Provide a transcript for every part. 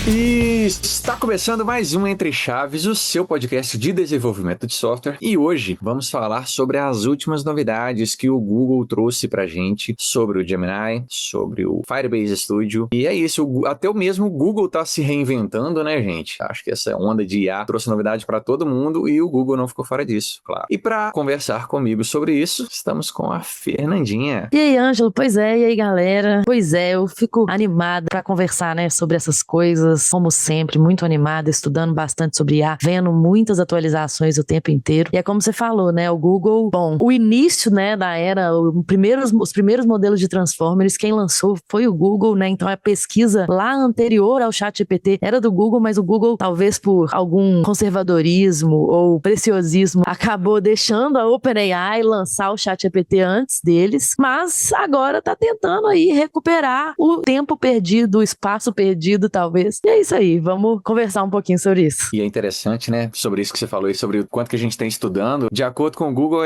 E está começando mais um Entre Chaves, o seu podcast de desenvolvimento de software. E hoje vamos falar sobre as últimas novidades que o Google trouxe pra gente sobre o Gemini, sobre o Firebase Studio. E é isso, até o mesmo Google tá se reinventando, né, gente? Acho que essa onda de IA trouxe novidade para todo mundo e o Google não ficou fora disso, claro. E para conversar comigo sobre isso, estamos com a Fernandinha. E aí, Ângelo? Pois é, e aí, galera? Pois é, eu fico animada para conversar, né, sobre essas coisas. Como sempre, muito animada, estudando bastante sobre IA, vendo muitas atualizações o tempo inteiro. E é como você falou, né, o Google, bom, o início, né, da era, os primeiros modelos de Transformers, quem lançou foi o Google, né, então a pesquisa lá anterior ao ChatGPT era do Google, mas o Google, talvez por algum conservadorismo ou preciosismo, acabou deixando a OpenAI lançar o ChatGPT antes deles, mas agora tá tentando aí recuperar o tempo perdido, o espaço perdido, talvez. E é isso aí, vamos conversar um pouquinho sobre isso. E é interessante, né, sobre isso que você falou e sobre o quanto que a gente tem estudando. De acordo com o Google,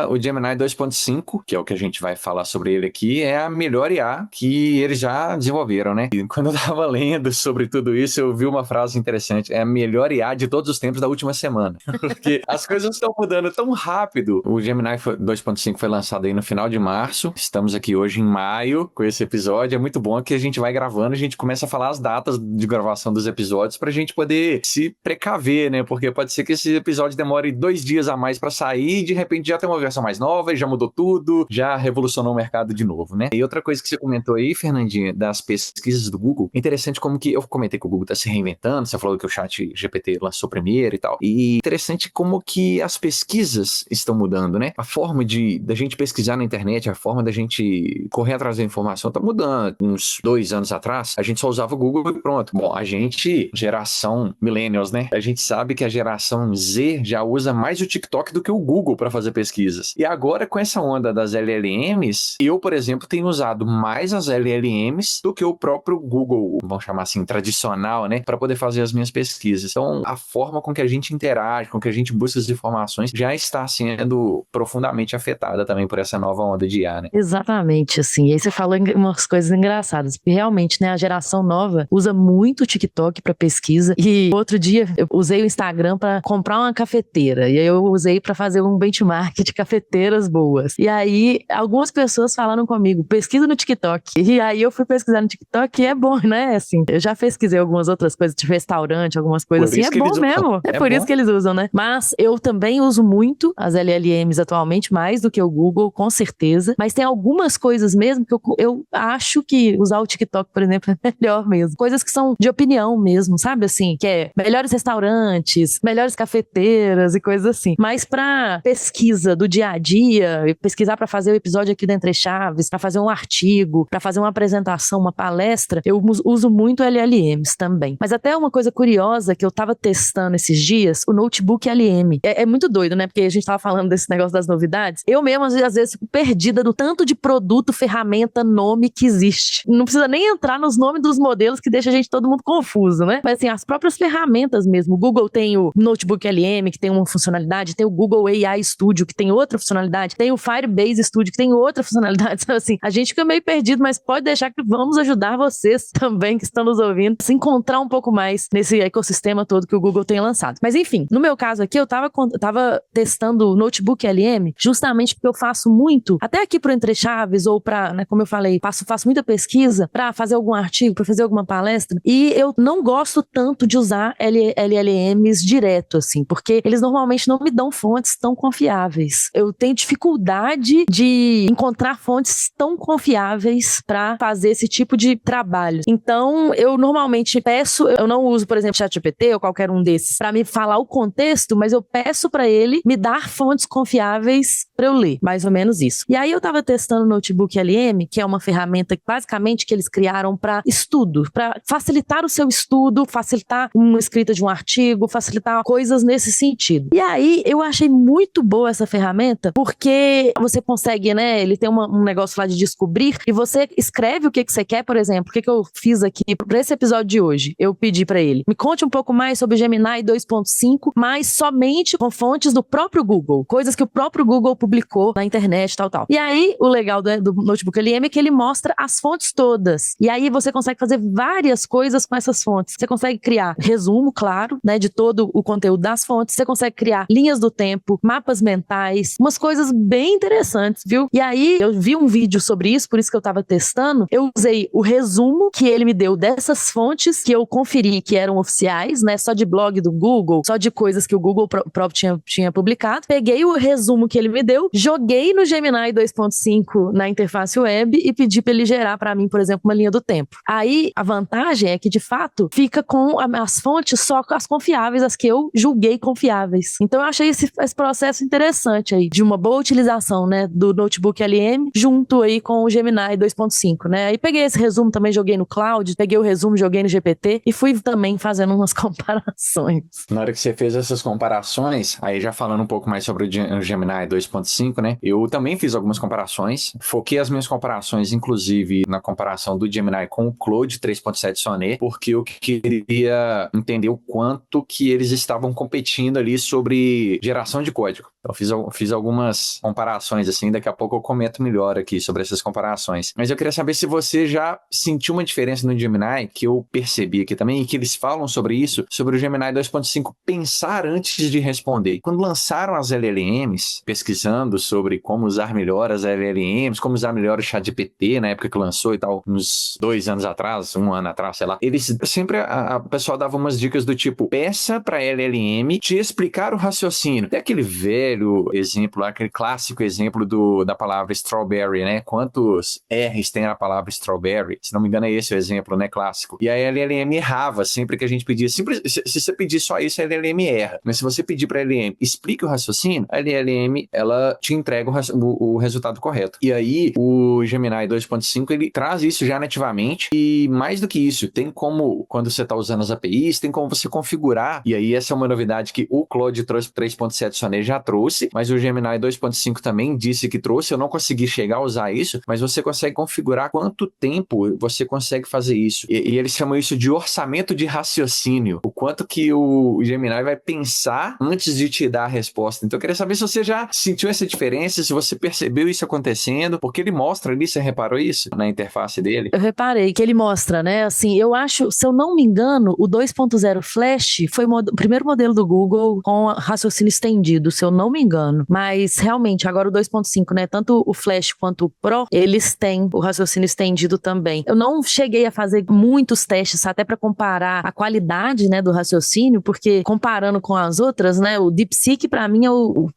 o Gemini 2.5, que é o que a gente vai falar sobre ele aqui, é a melhor IA que eles já desenvolveram, né? E quando eu tava lendo sobre tudo isso, eu vi uma frase interessante, é a melhor IA de todos os tempos da última semana. Porque as coisas estão mudando tão rápido. O Gemini 2.5 foi lançado aí no final de março, estamos aqui hoje em maio com esse episódio. É muito bom que a gente vai gravando, a gente começa a falar as datas de gravação dos episódios pra gente poder se precaver, né? Porque pode ser que esse episódio demore 2 dias a mais pra sair e de repente já tem uma versão mais nova e já mudou tudo, já revolucionou o mercado de novo, né? E outra coisa que você comentou aí, Fernandinha, das pesquisas do Google, interessante como que eu comentei que o Google tá se reinventando, você falou que o ChatGPT lançou primeiro e tal, e interessante como que as pesquisas estão mudando, né? A forma da gente pesquisar na internet, a forma da gente correr atrás da informação tá mudando. Uns 2 anos atrás, a gente só usava o Google e pronto. Bom, a gente, geração millennials, né? A gente sabe que a geração Z já usa mais o TikTok do que o Google para fazer pesquisas. E agora, com essa onda das LLMs, eu, por exemplo, tenho usado mais as LLMs do que o próprio Google, vamos chamar assim, tradicional, né? Para poder fazer as minhas pesquisas. Então, a forma com que a gente interage, com que a gente busca as informações, já está sendo profundamente afetada também por essa nova onda de IA, né? Exatamente, assim. E aí você falou umas coisas engraçadas, porque realmente, né, a geração nova usa muito o TikTok para pesquisa. E outro dia eu usei o Instagram para comprar uma cafeteira. E aí eu usei para fazer um benchmark de cafeteiras boas. E aí algumas pessoas falaram comigo, pesquisa no TikTok. E aí eu fui pesquisar no TikTok e é bom, né? Assim, eu já pesquisei algumas outras coisas, de restaurante, algumas coisas assim. É bom mesmo. É por isso que eles usam, né? Mas eu também uso muito as LLMs atualmente, mais do que o Google, com certeza. Mas tem algumas coisas mesmo que eu acho que usar o TikTok, por exemplo, é melhor mesmo. Coisas que são de opinião mesmo, sabe assim? Que é melhores restaurantes, melhores cafeteiras e coisas assim. Mas pra pesquisa do dia a dia, pesquisar pra fazer o episódio aqui do Entre Chaves, pra fazer um artigo, pra fazer uma apresentação, uma palestra, eu uso muito LLMs também. Mas até uma coisa curiosa que eu tava testando esses dias, o Notebook LM. É muito doido, né? Porque a gente tava falando desse negócio das novidades. Eu mesmo, às vezes, fico perdida do tanto de produto, ferramenta, nome que existe. Não precisa nem entrar nos nomes dos modelos que deixa a gente todo mundo confuso, né? Mas assim, as próprias ferramentas mesmo. O Google tem o Notebook LM, que tem uma funcionalidade, tem o Google AI Studio, que tem outra funcionalidade, tem o Firebase Studio, que tem outra funcionalidade. Então, assim, a gente fica meio perdido, mas pode deixar que vamos ajudar vocês também que estão nos ouvindo a se encontrar um pouco mais nesse ecossistema todo que o Google tem lançado. Mas enfim, no meu caso aqui, eu tava testando o Notebook LM justamente porque eu faço muito, até aqui pro Entre Chaves ou pra, né, como eu falei, faço muita pesquisa pra fazer algum artigo, pra fazer alguma palestra, e eu não gosto tanto de usar LLMs direto, assim, porque eles normalmente não me dão fontes tão confiáveis. Eu tenho dificuldade de encontrar fontes tão confiáveis pra fazer esse tipo de trabalho. Então, eu normalmente peço, eu não uso, por exemplo, ChatGPT ou qualquer um desses pra me falar o contexto, mas eu peço pra ele me dar fontes confiáveis pra eu ler, mais ou menos isso. E aí eu tava testando o Notebook LM, que é uma ferramenta que basicamente que eles criaram pra estudo, pra facilitar o seu estudo estudo, facilitar uma escrita de um artigo, facilitar coisas nesse sentido. E aí, eu achei muito boa essa ferramenta, porque você consegue, né, ele tem um negócio lá de descobrir, e você escreve o que você quer, por exemplo, o que eu fiz aqui para esse episódio de hoje. Eu pedi para ele, me conte um pouco mais sobre Gemini 2.5, mas somente com fontes do próprio Google, coisas que o próprio Google publicou na internet, tal. E aí, o legal do Notebook LM é que ele mostra as fontes todas. E aí você consegue fazer várias coisas com essas fontes. Você consegue criar resumo, claro, né, de todo o conteúdo das fontes. Você consegue criar linhas do tempo, mapas mentais, umas coisas bem interessantes, viu? E aí, eu vi um vídeo sobre isso, por isso que eu tava testando. Eu usei o resumo que ele me deu dessas fontes, que eu conferi que eram oficiais, né, só de blog do Google, só de coisas que o Google próprio tinha publicado. Peguei o resumo que ele me deu, joguei no Gemini 2.5 na interface web e pedi para ele gerar para mim, por exemplo, uma linha do tempo. Aí, a vantagem é que, de fato, fica com as fontes só as confiáveis, as que eu julguei confiáveis. Então, eu achei esse processo interessante aí, de uma boa utilização, né, do Notebook LM, junto aí com o Gemini 2.5, né? Aí peguei esse resumo, também joguei no Cloud, peguei o resumo, joguei no GPT e fui também fazendo umas comparações. Na hora que você fez essas comparações, aí já falando um pouco mais sobre o Gemini 2.5, né? Eu também fiz algumas comparações, foquei as minhas comparações, inclusive, na comparação do Gemini com o Claude 3.7 Sonnet, porque eu queria entender o quanto que eles estavam competindo ali sobre geração de código. Eu fiz algumas comparações, assim, daqui a pouco eu comento melhor aqui sobre essas comparações. Mas eu queria saber se você já sentiu uma diferença no Gemini, que eu percebi aqui também, e que eles falam sobre isso, sobre o Gemini 2.5, pensar antes de responder. Quando lançaram as LLMs, pesquisando sobre como usar melhor as LLMs, como usar melhor o ChatGPT, na época que lançou e tal, uns 2 anos atrás, 1 ano atrás, sei lá, eles sempre, a pessoal dava umas dicas do tipo, peça pra LLM te explicar o raciocínio. Tem aquele velho exemplo, aquele clássico exemplo da palavra strawberry, né? Quantos R's tem a palavra strawberry? Se não me engano é esse o exemplo, né? Clássico. E a LLM errava sempre que a gente pedia. Se você pedir só isso, a LLM erra. Mas se você pedir pra LLM, explique o raciocínio, a LLM, ela te entrega o resultado correto. E aí, o Gemini 2.5, ele traz isso já nativamente. E mais do que isso, tem como, quando você está usando as APIs, tem como você configurar. E aí, essa é uma novidade que o Claude 3.7 Sonnet já trouxe, mas o Gemini 2.5 também disse que trouxe. Eu não consegui chegar a usar isso, mas você consegue configurar quanto tempo você consegue fazer isso. E eles chamam isso de orçamento de raciocínio. O quanto que o Gemini vai pensar antes de te dar a resposta. Então eu queria saber se você já sentiu essa diferença, se você percebeu isso acontecendo, porque ele mostra ali, você reparou isso na interface dele? Eu reparei que ele mostra, né, assim, eu acho, se eu não me engano, o 2.0 Flash foi o primeiro modelo do Google com raciocínio estendido, se eu não me engano. Mas, realmente, agora o 2.5, né, tanto o Flash quanto o Pro, eles têm o raciocínio estendido também. Eu não cheguei a fazer muitos testes, até para comparar a qualidade, né, do raciocínio, porque comparando com as outras, né, o DeepSeek, para mim,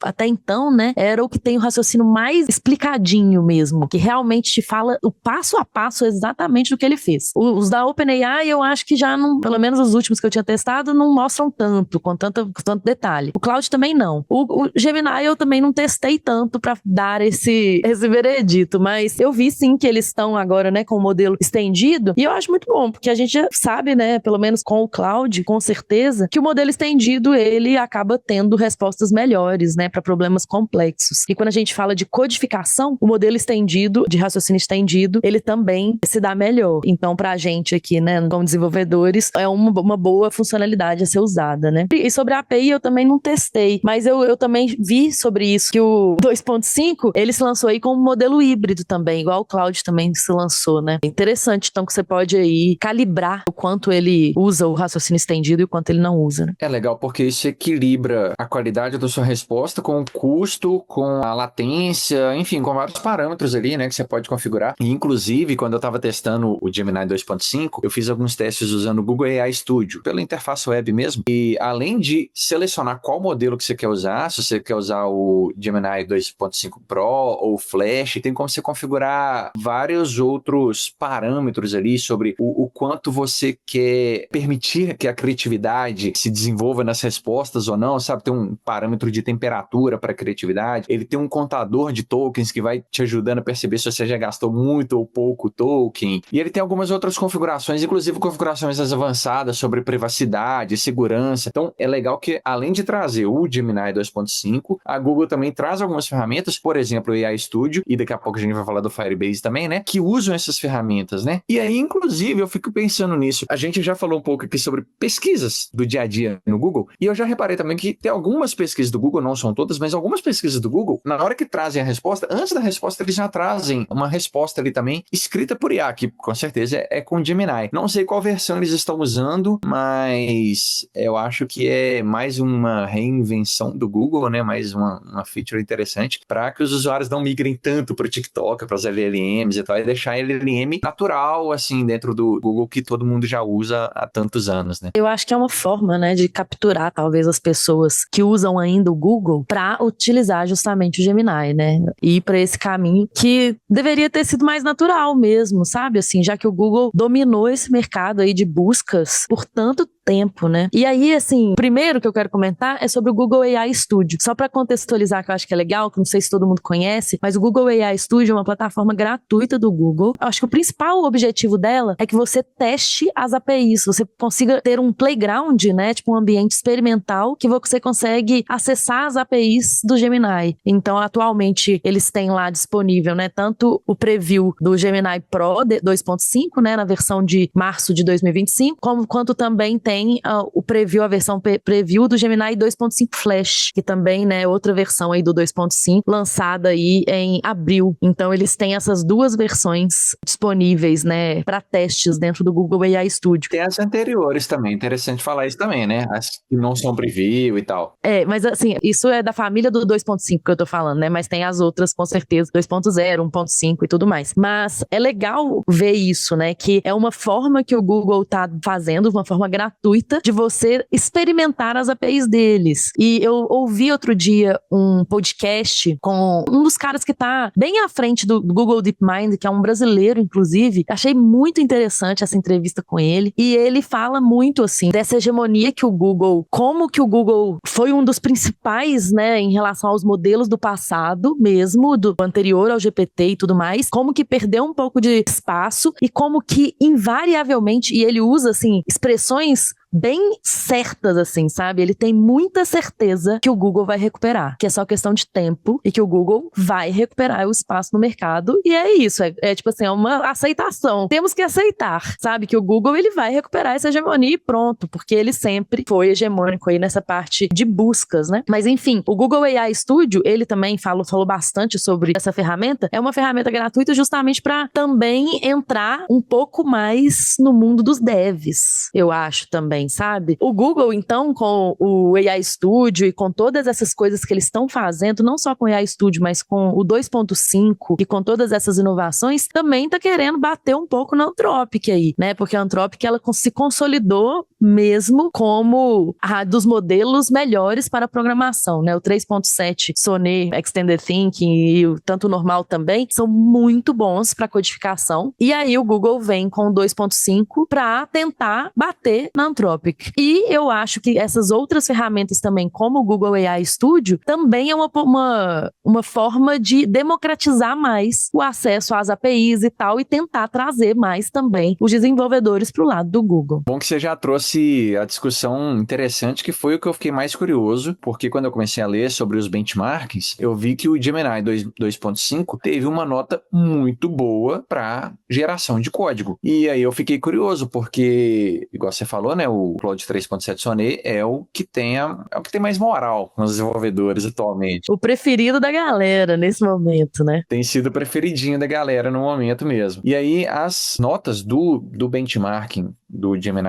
até então, né, era o que tem o raciocínio mais explicadinho mesmo, que realmente te fala o passo a passo exatamente do que ele fez. Os da OpenAI, eu acho que já não, pelo menos os últimos que eu tinha testado, não mostram tanto, com tanto detalhe. O Claude também não. O Gemini eu também não testei tanto para dar esse veredito, mas eu vi sim que eles estão agora, né, com o modelo estendido, e eu acho muito bom, porque a gente já sabe, né, pelo menos com o Claude, com certeza, que o modelo estendido, ele acaba tendo respostas melhores, né, para problemas complexos. E quando a gente fala de codificação, o modelo estendido, de raciocínio estendido, ele também se dá melhor. Então, pra gente aqui, né, como desenvolvedores, é uma boa funcionalidade a ser usada, né. E sobre a API eu também não testei, mas eu também vi sobre isso, que o 2.5, ele se lançou aí com um modelo híbrido também, igual o Claude também se lançou, né. É interessante, então, que você pode aí calibrar o quanto ele usa o raciocínio estendido e o quanto ele não usa, né. É legal porque isso equilibra a qualidade da sua resposta com o custo, com a latência, enfim, com vários parâmetros ali, né, que você pode configurar. E, inclusive, quando eu estava testando o Gemini 2.5, eu fiz alguns testes usando o Google AI Studio, pela interface web mesmo. E além de selecionar qual modelo que você quer usar, se você quer usar o Gemini 2.5 Pro ou Flash, tem como você configurar vários outros parâmetros ali sobre o quanto você quer permitir que a criatividade se desenvolva nas respostas ou não, sabe? Tem um parâmetro de temperatura para a criatividade, ele tem um contador de tokens que vai te ajudando a perceber se você já gastou muito ou pouco token, e ele tem algumas outras configurações, inclusive configuração informações mais avançadas sobre privacidade, segurança. Então, é legal que, além de trazer o Gemini 2.5, a Google também traz algumas ferramentas, por exemplo, o AI Studio, e daqui a pouco a gente vai falar do Firebase também, né? Que usam essas ferramentas, né? E aí, inclusive, eu fico pensando nisso. A gente já falou um pouco aqui sobre pesquisas do dia a dia no Google, e eu já reparei também que tem algumas pesquisas do Google, não são todas, mas algumas pesquisas do Google, na hora que trazem a resposta, antes da resposta, eles já trazem uma resposta ali também, escrita por IA, que com certeza é com Gemini. Não sei qual versão eles estão usando, mas eu acho que é mais uma reinvenção do Google, né? Mais uma feature interessante para que os usuários não migrem tanto para o TikTok, para os LLMs e tal, e deixar LLM natural, assim, dentro do Google, que todo mundo já usa há tantos anos, né? Eu acho que é uma forma, né, de capturar talvez as pessoas que usam ainda o Google para utilizar justamente o Gemini, né? E ir para esse caminho que deveria ter sido mais natural mesmo, sabe? Assim, já que o Google dominou esse mercado aí de buscas por tanto tempo, né? E aí, assim, o primeiro que eu quero comentar é sobre o Google AI Studio. Só para contextualizar, que eu acho que é legal, que não sei se todo mundo conhece, mas o Google AI Studio é uma plataforma gratuita do Google. Eu acho que o principal objetivo dela é que você teste as APIs, você consiga ter um playground, né? Tipo um ambiente experimental que você consegue acessar as APIs do Gemini. Então, atualmente, eles têm lá disponível, né? Tanto o preview do Gemini Pro 2.5, né? Na versão de março de 2025, quanto também tem o preview, a versão preview do Gemini 2.5 Flash, que também, né, outra versão aí do 2.5, lançada aí em abril. Então, eles têm essas duas versões disponíveis, né, para testes dentro do Google AI Studio. Tem as anteriores também, interessante falar isso também, né? As que não são preview e tal. Mas assim, isso é da família do 2.5 que eu tô falando, né? Mas tem as outras, com certeza, 2.0, 1.5 e tudo mais. Mas é legal ver isso, né? Que é uma forma que o Google tá fazendo, uma forma gratuita de você experimentar as APIs deles. E eu ouvi outro dia um podcast com um dos caras que tá bem à frente do Google DeepMind, que é um brasileiro, inclusive. Achei muito interessante essa entrevista com ele. E ele fala muito, assim, dessa hegemonia que o Google, como que o Google foi um dos principais, né, em relação aos modelos do passado mesmo, do anterior ao GPT e tudo mais, como que perdeu um pouco de espaço e como que invariavelmente, e ele usa, assim, expressões bem certas, assim, sabe? Ele tem muita certeza que o Google vai recuperar, que é só questão de tempo e que o Google vai recuperar o espaço no mercado. E é isso, tipo assim, é uma aceitação. Temos que aceitar, sabe? Que o Google, ele vai recuperar essa hegemonia e pronto, porque ele sempre foi hegemônico aí nessa parte de buscas, né? Mas enfim, o Google AI Studio, ele também falou bastante sobre essa ferramenta. É uma ferramenta gratuita justamente para também entrar um pouco mais no mundo dos devs, eu acho também, sabe? O Google, então, com o AI Studio e com todas essas coisas que eles estão fazendo, não só com o AI Studio, mas com o 2.5 e com todas essas inovações, também tá querendo bater um pouco na Anthropic aí, né? Porque a Anthropic, ela se consolidou mesmo como a dos modelos melhores para programação, né? O 3.7 Sonnet Extended Thinking e tanto o normal também são muito bons para codificação. E aí o Google vem com o 2.5 para tentar bater na Anthropic. E eu acho que essas outras ferramentas também, como o Google AI Studio, também é uma forma de democratizar mais o acesso às APIs e tal, e tentar trazer mais também os desenvolvedores para o lado do Google. Bom que você já trouxe a discussão interessante, que foi o que eu fiquei mais curioso, porque quando eu comecei a ler sobre os benchmarks, eu vi que o Gemini 2.5 teve uma nota muito boa para geração de código. E aí eu fiquei curioso, porque, igual você falou, né, o Claude 3.7 Sonnet é o que tem mais moral nos desenvolvedores atualmente. O preferido da galera nesse momento, né? Tem sido o preferidinho da galera no momento mesmo. E aí as notas do benchmarking do Gemini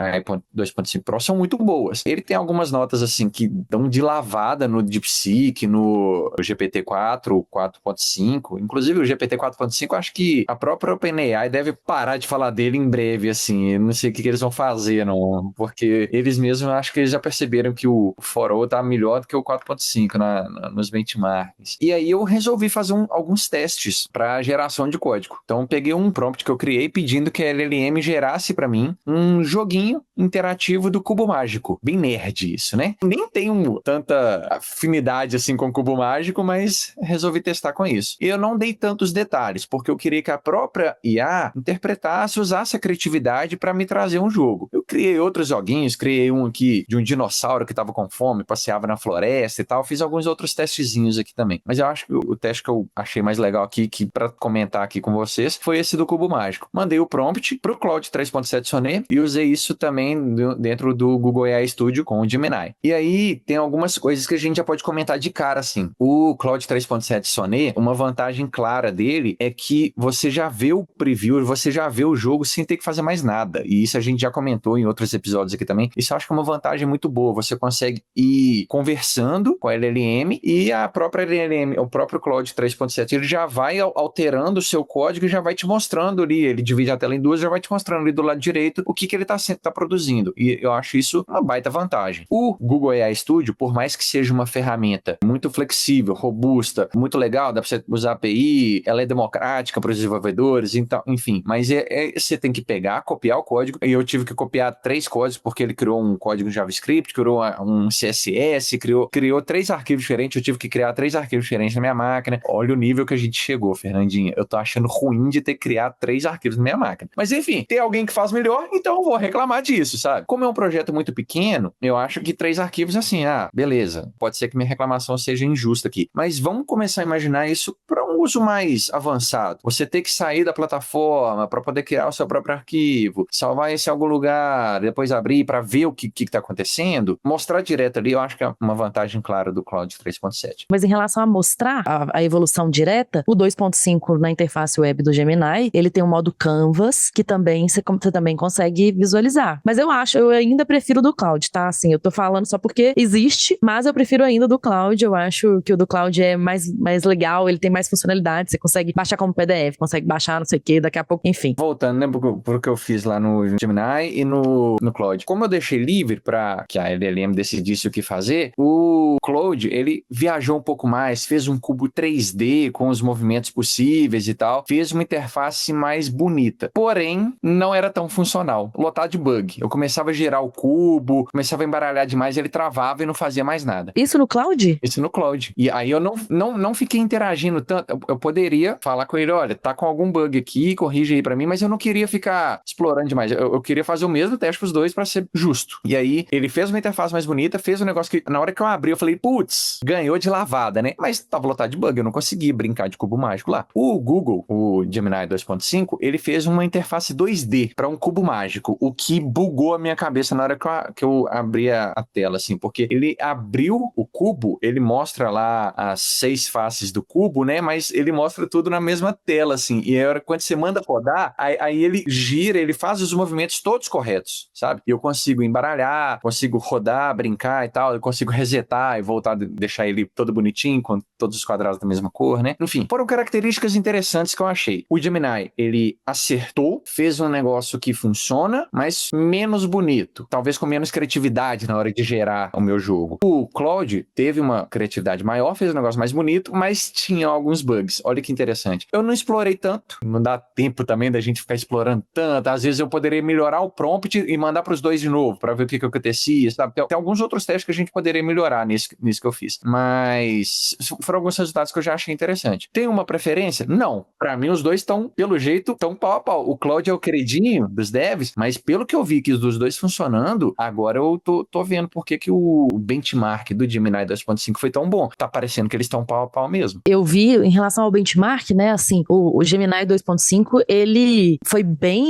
2.5 Pro são muito boas. Ele tem algumas notas assim que dão de lavada no DeepSeek, no GPT-4, 4.5. Inclusive o GPT 4.5, acho que a própria OpenAI deve parar de falar dele em breve, assim. Eu não sei o que eles vão fazer, não. Porque eles mesmos, acho que eles já perceberam que o 4.0 tá melhor do que o 4.5 nos benchmarks. E aí eu resolvi fazer alguns testes para geração de código. Então peguei um prompt que eu criei pedindo que a LLM gerasse para mim um joguinho interativo do Cubo Mágico. Bem nerd isso, né? Nem tenho tanta afinidade assim com o Cubo Mágico, mas resolvi testar com isso. E eu não dei tantos detalhes, porque eu queria que a própria IA interpretasse, usasse a criatividade para me trazer um jogo. Eu criei outros joguinhos, criei um aqui de um dinossauro que tava com fome, passeava na floresta e tal, fiz alguns outros testezinhos aqui também. Mas eu acho que o teste que eu achei mais legal aqui, que pra comentar aqui com vocês, foi esse do cubo mágico. Mandei o prompt pro Claude 3.7 Sonnet e usei isso também dentro do Google AI Studio com o Gemini. E aí tem algumas coisas que a gente já pode comentar de cara, assim. O Claude 3.7 Sonnet, uma vantagem clara dele é que você já vê o preview, você já vê o jogo sem ter que fazer mais nada. E isso a gente já comentou em outros episódios aqui também. Isso eu acho que é uma vantagem muito boa. Você consegue ir conversando com a LLM e a própria LLM, o próprio Claude 3.7, ele já vai alterando o seu código e já vai te mostrando ali. Ele divide a tela em duas, já vai te mostrando ali do lado direito o que ele tá produzindo. E eu acho isso uma baita vantagem. O Google AI Studio, por mais que seja uma ferramenta muito flexível, robusta, muito legal, dá pra você usar API, ela é democrática para os desenvolvedores, então, enfim, mas você tem que pegar, copiar o código, e eu tive que copiar 3 códigos, porque ele criou um código em JavaScript, criou um CSS, criou 3 arquivos diferentes, eu tive que criar 3 arquivos diferentes na minha máquina. Olha o nível que a gente chegou, Fernandinha. Eu tô achando ruim de ter criado 3 arquivos na minha máquina. Mas enfim, tem alguém que faz melhor, então eu vou reclamar disso, sabe? Como é um projeto muito pequeno, eu acho que 3 arquivos assim, beleza, pode ser que minha reclamação seja injusta aqui, mas vamos começar a imaginar isso para um uso mais avançado. Você ter que sair da plataforma para poder criar o seu próprio arquivo, salvar esse em algum lugar, depois abrir para ver o que está acontecendo, mostrar direto ali, eu acho que é uma vantagem clara do Claude 3.7. Mas em relação a mostrar a evolução direta, o 2.5 na interface web do Gemini, ele tem um modo Canvas, que também você também consegue visualizar. Mas eu ainda prefiro o do Claude, tá? Assim, eu tô falando só porque existe, mas eu prefiro ainda o do Claude. Eu acho que o do Claude é mais legal, ele tem mais funcionalidade, você consegue baixar como PDF, consegue baixar não sei o que, daqui a pouco, enfim. Voltando, né, pro que eu fiz lá no Gemini e no Claude. Como eu deixei livre para que a LLM decidisse o que fazer, o Claude, ele viajou um pouco mais, fez um cubo 3D com os movimentos possíveis e tal, fez uma interface mais bonita. Porém, não era tão funcional. Lotado de bug. Eu começava a girar o cubo, começava a embaralhar demais, ele travava e não fazia mais nada. Isso no Claude? Isso no Claude. E aí eu não fiquei interagindo tanto. Eu poderia falar com ele, olha, tá com algum bug aqui, corrige aí pra mim, mas eu não queria ficar explorando demais. Eu queria fazer o mesmo teste pros dois pra ser justo. E aí, ele fez uma interface mais bonita, fez um negócio que, na hora que eu abri, eu falei, putz, ganhou de lavada, né? Mas tava lotado de bug, eu não consegui brincar de cubo mágico lá. O Google, o Gemini 2.5, ele fez uma interface 2D pra um cubo mágico, o que bugou a minha cabeça na hora que eu abri a tela, assim, porque ele abriu o cubo, ele mostra lá as 6 faces do cubo, né? Mas ele mostra tudo na mesma tela, assim. E aí, quando você manda rodar, aí ele gira, ele faz os movimentos todos corretos, sabe? E eu consigo embaralhar, consigo rodar, brincar e tal, eu consigo resetar e voltar, deixar ele todo bonitinho, com todos os quadrados da mesma cor, né? Enfim, foram características interessantes que eu achei. O Gemini, ele acertou, fez um negócio que funciona, mas menos bonito. Talvez com menos criatividade na hora de gerar o meu jogo. O Claude teve uma criatividade maior, fez um negócio mais bonito, mas tinha alguns bugs. Olha que interessante. Eu não explorei tanto, não dá tempo também da gente ficar explorando tanto. Às vezes eu poderia melhorar o prompt e mandar para os dois de novo, para ver o que acontecia, sabe? Tem alguns outros testes que a gente poderia melhorar nisso que eu fiz. Mas foram alguns resultados que eu já achei interessante. Tem uma preferência? Não. Para mim, os dois estão, pelo jeito, tão pau a pau. O Claude é o queridinho dos devs, mas pelo que eu vi que os dos dois funcionando, agora eu tô vendo por que o benchmark do Gemini 2.5 foi tão bom. Tá parecendo que eles estão pau a pau mesmo. Eu vi, em relação ao benchmark, né, assim, o Gemini 2.5, ele foi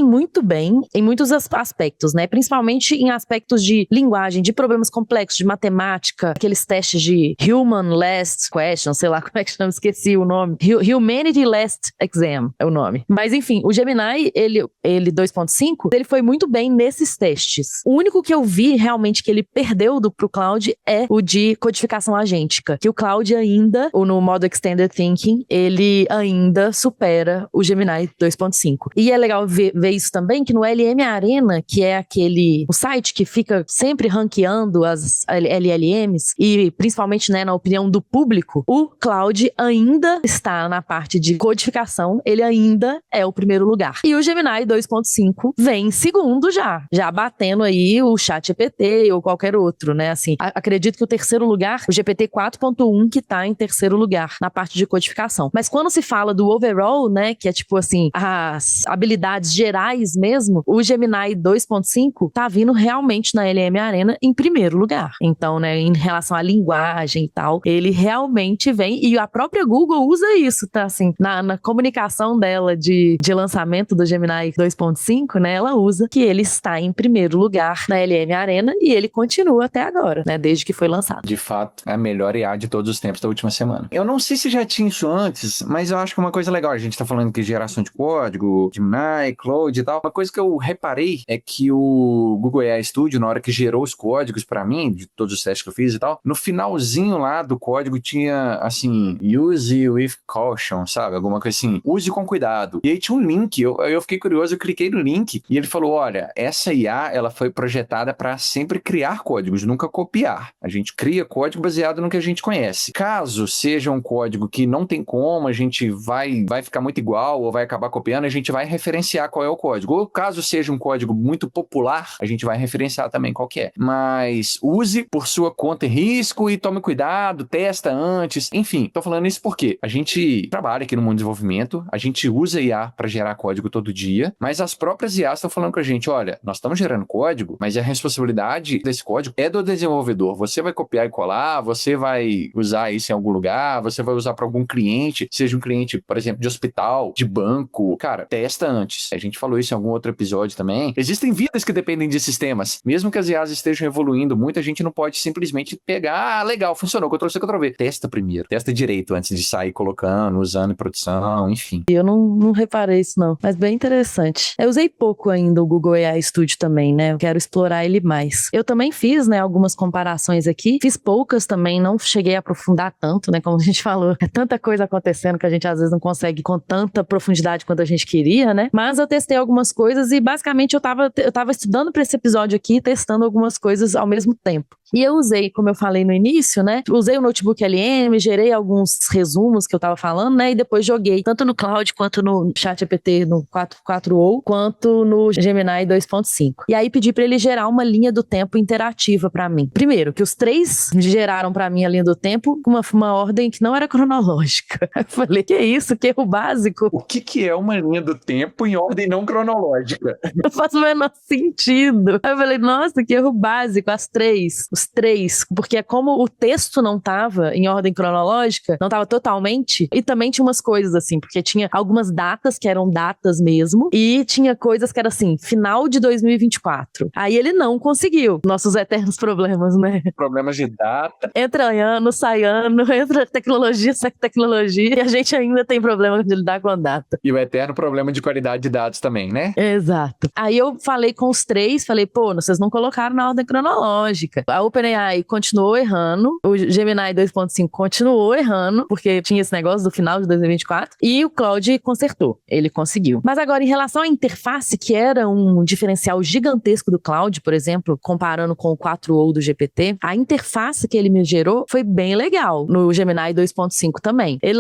muito bem em muitos aspectos, né, principalmente em aspectos de linguagem, de problemas complexos, de matemática, aqueles testes de Human Last Question, sei lá como é que chama, esqueci o nome, Humanity Last Exam é o nome. Mas enfim, o Gemini, ele 2.5, ele foi muito bem nesses testes. O único que eu vi realmente que ele perdeu pro Claude é o de codificação agêntica, que o Claude ainda, ou no modo Extended Thinking, ele ainda supera o Gemini 2.5. E é legal ver isso também, que no LM Arena, que é o site que fica sempre ranqueando as LLMs, e principalmente, né, na opinião do público, o Claude ainda está na parte de codificação, ele ainda é o primeiro lugar. E o Gemini 2.5 vem em segundo já batendo aí o ChatGPT ou qualquer outro, né, assim, acredito que o terceiro lugar, o GPT 4.1 que tá em terceiro lugar na parte de codificação. Mas quando se fala do overall, né, que é tipo assim, as habilidades gerais mesmo, o Gemini 2.5 2.5 tá vindo realmente na LM Arena em primeiro lugar. Então, né, em relação à linguagem e tal, ele realmente vem, e a própria Google usa isso, tá? Assim, na comunicação dela de lançamento do Gemini 2.5, né, ela usa que ele está em primeiro lugar na LM Arena e ele continua até agora, né, desde que foi lançado. De fato, é a melhor IA de todos os tempos da última semana. Eu não sei se já tinha isso antes, mas eu acho que é uma coisa legal. A gente tá falando que geração de código, Gemini, Claude e tal. Uma coisa que eu reparei é que o Google AI Studio, na hora que gerou os códigos pra mim, de todos os testes que eu fiz e tal, no finalzinho lá do código tinha, assim, use with caution, sabe? Alguma coisa assim, use com cuidado. E aí tinha um link, eu fiquei curioso, eu cliquei no link e ele falou, olha, essa IA, ela foi projetada para sempre criar códigos, nunca copiar. A gente cria código baseado no que a gente conhece. Caso seja um código que não tem como, a gente vai ficar muito igual ou vai acabar copiando, a gente vai referenciar qual é o código. Ou caso seja um código muito popular, a gente vai referenciar também qual que é. Mas use por sua conta e risco e tome cuidado, testa antes. Enfim, tô falando isso porque a gente trabalha aqui no mundo de desenvolvimento, a gente usa IA para gerar código todo dia, mas as próprias IAs estão falando com a gente, olha, nós estamos gerando código, mas a responsabilidade desse código é do desenvolvedor. Você vai copiar e colar, você vai usar isso em algum lugar, você vai usar para algum cliente, seja um cliente, por exemplo, de hospital, de banco. Cara, testa antes. A gente falou isso em algum outro episódio também. Existem vidas que dependem de sistemas. Mesmo que as IAs estejam evoluindo muito, a gente não pode simplesmente pegar, legal, funcionou, Ctrl-C, Ctrl-V. Testa primeiro. Testa direito antes de sair colocando, usando em produção, enfim. Eu não reparei isso não, mas bem interessante. Eu usei pouco ainda o Google AI Studio também, né? Eu quero explorar ele mais. Eu também fiz, né, algumas comparações aqui. Fiz poucas também, não cheguei a aprofundar tanto, né? Como a gente falou, é tanta coisa acontecendo que a gente às vezes não consegue com tanta profundidade quanto a gente queria, né? Mas eu testei algumas coisas e basicamente eu tava estudando para esse episódio aqui, testando algumas coisas ao mesmo tempo. E eu usei, como eu falei no início, né? Usei o notebook LM, gerei alguns resumos que eu tava falando, né? E depois joguei tanto no Cloud quanto no ChatGPT no 4.4o, quanto no Gemini 2.5. E aí pedi pra ele gerar uma linha do tempo interativa pra mim. Primeiro, que os três geraram pra mim a linha do tempo com uma ordem que não era cronológica. Eu falei, que isso? Que erro básico. O que é uma linha do tempo em ordem não cronológica? Não faz o menor sentido. Aí eu falei, nossa, que erro básico. Os três, porque é como o texto não tava em ordem cronológica, não tava totalmente, e também tinha umas coisas assim, porque tinha algumas datas que eram datas mesmo, e tinha coisas que era assim, final de 2024. Aí ele não conseguiu. Nossos eternos problemas, né? Problemas de data. Entra ano, sai ano, entra tecnologia, sai tecnologia, e a gente ainda tem problema de lidar com a data. E o eterno problema de qualidade de dados também, né? Exato. Aí eu falei com os três, falei, pô, vocês não colocaram na ordem cronológica. A OpenAI continuou errando, o Gemini 2.5 continuou errando, porque tinha esse negócio do final de 2024, e o Claude consertou, ele conseguiu. Mas agora, em relação à interface, que era um diferencial gigantesco do Claude, por exemplo, comparando com o 4o do GPT, a interface que ele me gerou foi bem legal no Gemini 2.5 também. Ele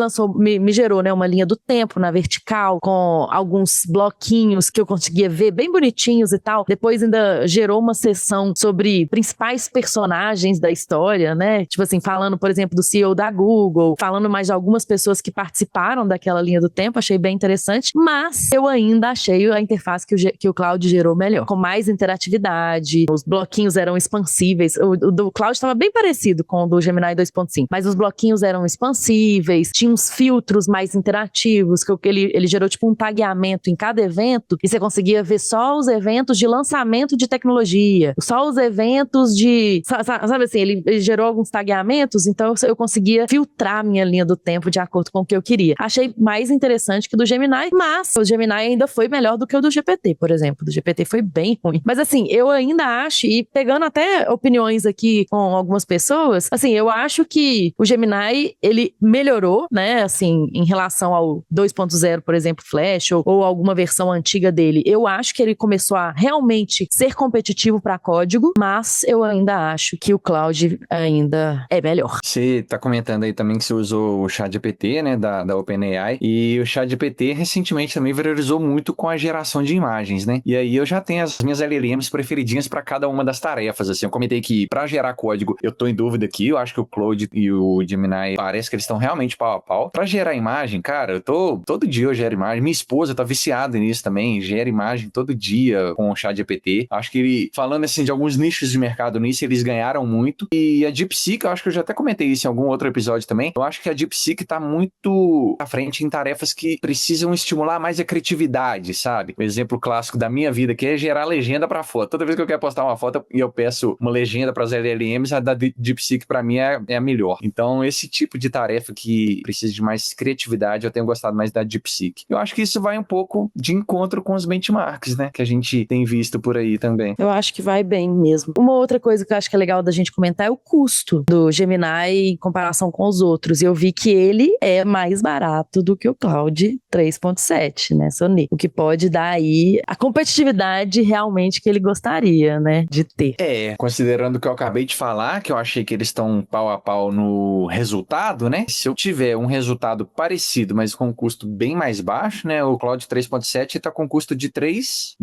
me gerou, né, uma linha do tempo na vertical, com alguns bloquinhos que eu conseguia ver bem bonitinhos e tal. Depois ainda gerou uma seção sobre principais personagens da história, né? Tipo assim, falando, por exemplo, do CEO da Google, falando mais de algumas pessoas que participaram daquela linha do tempo, achei bem interessante, mas eu ainda achei a interface que o Claude gerou melhor, com mais interatividade, os bloquinhos eram expansíveis, o do Claude estava bem parecido com o do Gemini 2.5, mas os bloquinhos eram expansíveis, tinha uns filtros mais interativos, que ele gerou tipo um tagueamento em cada evento, e você conseguia ver só os eventos de lançamento de tecnologia, só os eventos de, sabe assim, ele gerou alguns tagueamentos, então eu conseguia filtrar minha linha do tempo de acordo com o que eu queria. Achei mais interessante que o do Gemini, mas o Gemini ainda foi melhor do que o do GPT, por exemplo. O do GPT foi bem ruim. Mas assim, eu ainda acho, e pegando até opiniões aqui com algumas pessoas, assim, eu acho que o Gemini, ele melhorou, né, assim, em relação ao 2.0, por exemplo, Flash, ou alguma versão antiga dele. Eu acho que ele começou a realmente ser competitivo para código, mas eu ainda acho que o Claude ainda é melhor. Você tá comentando aí também que você usou o ChatGPT, né, da OpenAI, e o ChatGPT recentemente também viralizou muito com a geração de imagens, né? E aí eu já tenho as minhas LLMs preferidinhas para cada uma das tarefas, assim. Eu comentei que para gerar código eu tô em dúvida aqui, eu acho que o Claude e o Gemini parece que eles estão realmente pau a pau. Para gerar imagem, cara, todo dia eu gero imagem. Minha esposa tá viciada nisso também, gera imagem todo dia com o ChatGPT. Acho que ele, falando assim de alguns nichos de mercado nisso, eles ganharam muito. E a DeepSeek, eu acho que eu já até comentei isso em algum outro episódio também. Eu acho que a DeepSeek tá muito à frente em tarefas que precisam estimular mais a criatividade, sabe? O exemplo clássico da minha vida que é gerar legenda para foto. Toda vez que eu quero postar uma foto e eu peço uma legenda para as LLMs, a da DeepSeek para mim é a melhor. Então, esse tipo de tarefa que precisa de mais criatividade, eu tenho gostado mais da DeepSeek. Eu acho que isso vai um pouco de encontro com os benchmarks, né? Que a gente tem visto por aí também. Eu acho que vai bem mesmo. Uma outra coisa que eu acho que é legal da gente comentar é o custo do Gemini em comparação com os outros. E eu vi que ele é mais barato do que o Claude 3.7, né, Sony? O que pode dar aí a competitividade realmente que ele gostaria, né, de ter. Considerando o que eu acabei de falar, que eu achei que eles estão pau a pau no resultado, né? Se eu tiver um resultado parecido, mas com um custo bem mais baixo, né? O Claude 3.7 está com custo de $3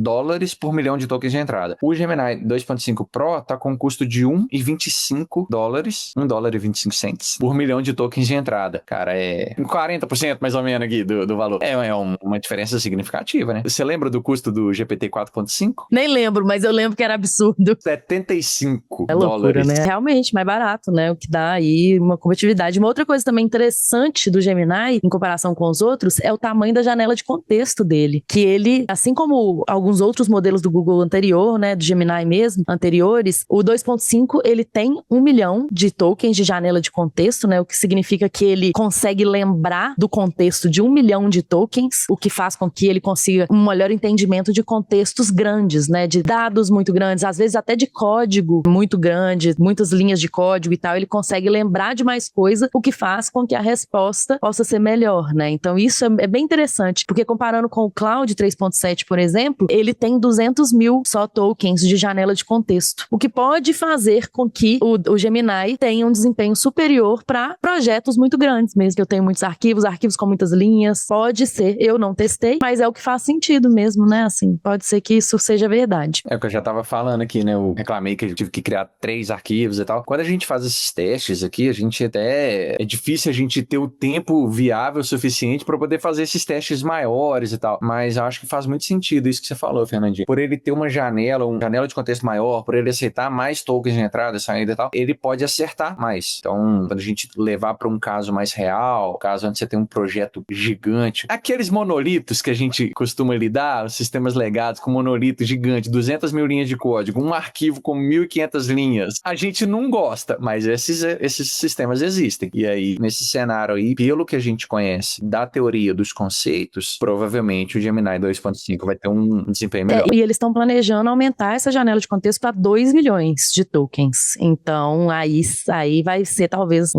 por milhão de tokens de entrada. O Gemini 2.5 Pro está com custo de $1,25, $1,25 por milhão de tokens de entrada. Cara, é 40% mais ou menos aqui do valor. É uma diferença significativa, né? Você lembra do custo do GPT 4.5? Nem lembro, mas eu lembro que era absurdo. $75. É loucura, né? Realmente, mais barato, né? O que dá aí uma competitividade. Uma outra coisa também interessante do Gemini, em comparação com os outros, é o tamanho da janela de contexto dele. Que ele, assim como alguns outros modelos do Google anterior, né? Do Gemini mesmo, anteriores, o 2.5, ele tem 1 milhão de tokens de janela de contexto, né? O que significa que ele consegue lembrar do contexto de 1 milhão de tokens, o que faz com que ele consiga um melhor entendimento de contextos grandes, né? De dados muito grandes, às vezes até de código muito grande, muitas linhas de código e tal, ele consegue lembrar de mais coisa, o que faz com que a resposta possa ser melhor, né? Então isso é bem interessante, porque comparando com o Claude 3.7, por exemplo, ele tem 200 mil só tokens de janela de contexto, o que pode fazer com que o Gemini tenha um desempenho superior para projetos muito grandes, mesmo que eu tenho muitos arquivos com muitas linhas, pode ser, eu não testei, mas é o que faz sentido mesmo, né? Assim, pode ser que isso seja verdade. É o que eu já tava falando aqui, né? Eu reclamei que eu tive que criar 3 arquivos e tal. Quando a gente faz esses testes aqui, a gente até... É difícil a gente ter o tempo viável suficiente para poder fazer esses testes maiores e tal. Mas eu acho que faz muito sentido isso que você falou, Fernandinho. Por ele ter uma janela de contexto maior, por ele aceitar mais tokens de entrada, saída e tal, ele pode acertar mais. Então, quando a gente levar para um caso mais real, caso onde você tem um projeto gigante, aqueles monolitos que a gente costuma lidar, os sistemas legados com monolito gigante, 200 mil linhas de código, um arquivo com 1.500 linhas, a gente não gosta, mas esses sistemas existem. E aí, nesse cenário aí, pelo que a gente conhece da teoria dos conceitos, provavelmente o Gemini 2.5 vai ter um desempenho melhor. E eles estão planejando aumentar essa janela de contexto para 2 milhões de tokens. Então, aí vai ser talvez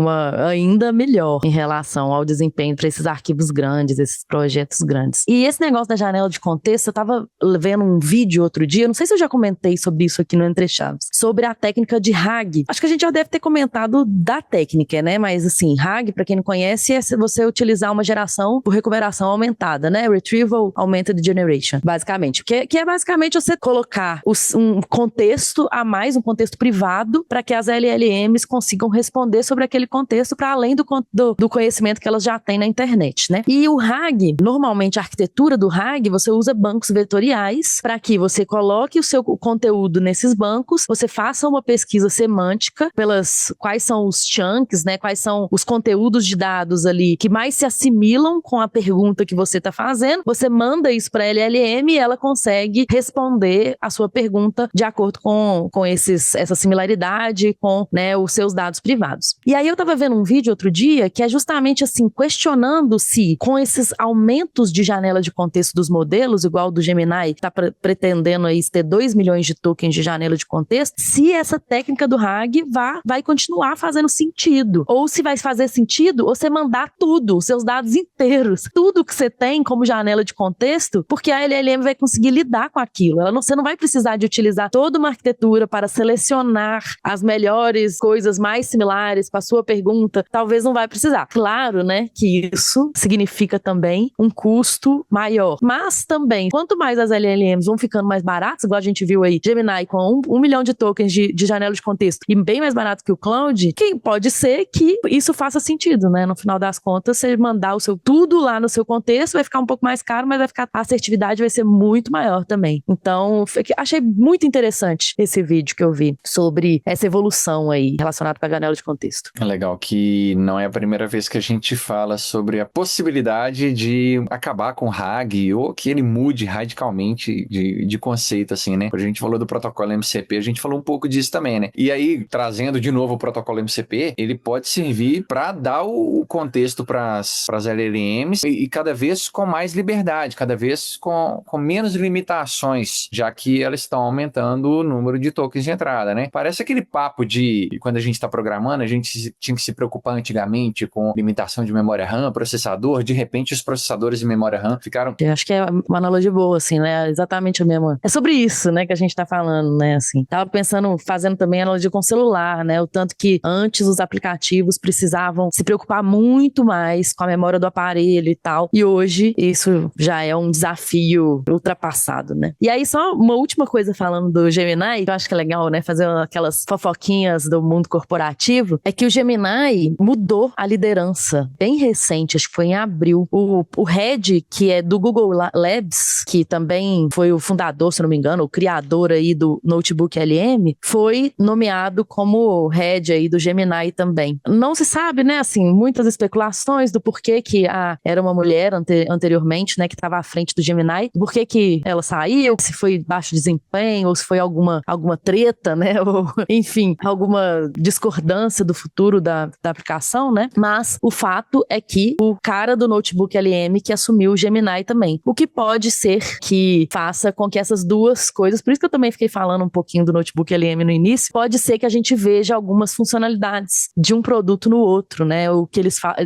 ainda melhor em relação ao desempenho para esses arquivos grandes, esses projetos grandes. E esse negócio da janela de contexto, eu estava vendo um vídeo outro dia, não sei se eu já comentei sobre isso aqui no Entre Chaves, sobre a técnica de RAG. Acho que a gente já deve ter comentado da técnica, né? Mas assim, RAG, para quem não conhece, é você utilizar uma geração por recuperação aumentada, né? Retrieval Augmented Generation, basicamente. Que é basicamente você colocar um contexto a mais, um contexto privado, para que as LLMs consigam responder sobre aquele contexto para além do conhecimento que elas já têm na internet, né? E o RAG, normalmente a arquitetura do RAG, você usa bancos vetoriais para que você coloque o seu conteúdo nesses bancos, você faça uma pesquisa semântica pelas quais são os chunks, né? Quais são os conteúdos de dados ali que mais se assimilam com a pergunta que você está fazendo, você manda isso para a LLM e ela consegue responder a sua pergunta de acordo com essa similaridade com, né, os seus dados privados. E aí eu estava vendo um vídeo outro dia que é justamente assim, questionando se com esses aumentos de janela de contexto dos modelos, igual o do Gemini, que está pretendendo aí ter 2 milhões de tokens de janela de contexto, se essa técnica do RAG vai continuar fazendo sentido. Ou se vai fazer sentido você mandar tudo, os seus dados inteiros, tudo que você tem como janela de contexto, porque a LLM vai conseguir lidar com aquilo. Você não vai precisar de utilizar toda uma arquitetura para selecionar selecionar as melhores coisas mais similares para a sua pergunta, talvez não vai precisar. Claro, né, que isso significa também um custo maior. Mas também, quanto mais as LLMs vão ficando mais baratas, igual a gente viu aí, Gemini com 1 milhão de tokens de janela de contexto e bem mais barato que o Claude, que pode ser que isso faça sentido, né? No final das contas, você mandar o seu tudo lá no seu contexto, vai ficar um pouco mais caro, mas a assertividade vai ser muito maior também. Então, achei muito interessante esse vídeo que eu vi sobre essa evolução aí relacionada com a janela de contexto. É legal que não é a primeira vez que a gente fala sobre a possibilidade de acabar com o RAG ou que ele mude radicalmente de conceito, assim, né? Quando a gente falou do protocolo MCP, a gente falou um pouco disso também, né? E aí, trazendo de novo o protocolo MCP, ele pode servir para dar o contexto para as LLMs e cada vez com mais liberdade, cada vez com menos limitações, já que elas estão aumentando o número de tokens de entrada, né? Parece aquele papo de quando a gente está programando, a gente tinha que se preocupar antigamente com limitação de memória RAM, processador, de repente os processadores de memória RAM ficaram... Eu acho que é uma analogia boa, assim, né? Exatamente a mesma. É sobre isso, né, que a gente tá falando, né, assim. Tava pensando, fazendo também analogia com o celular, né? O tanto que antes os aplicativos precisavam se preocupar muito mais com a memória do aparelho e tal. E hoje isso já é um desafio ultrapassado, né? E aí só uma última coisa falando do Gemini, que eu acho que é legal, né, fazer aquelas fofoquinhas do mundo corporativo, é que o Gemini mudou a liderança bem recente, acho que foi em abril. O head, que é do Google Labs, que também foi o fundador, se não me engano, o criador aí do Notebook LM, foi nomeado como head aí do Gemini também. Não se sabe, né, assim, muitas especulações do porquê que era uma mulher anteriormente, né, que estava à frente do Gemini, do porquê que ela saiu, se foi baixo desempenho, ou se foi alguma treta, né, ou, enfim, alguma discordância do futuro da aplicação, né, mas o fato é que o cara do Notebook LM que assumiu o Gemini também, o que pode ser que faça com que essas duas coisas, por isso que eu também fiquei falando um pouquinho do Notebook LM no início, pode ser que a gente veja algumas funcionalidades de um produto no outro, né, ou que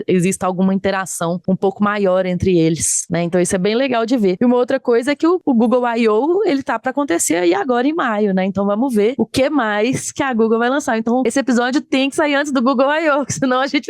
exista alguma interação um pouco maior entre eles, né, então isso é bem legal de ver. E uma outra coisa é que o Google I.O., ele tá para acontecer aí agora em maio, né, então vamos ver o que mais que a Google vai lançar. Então esse episódio tem que sair antes do Google I.O., senão a gente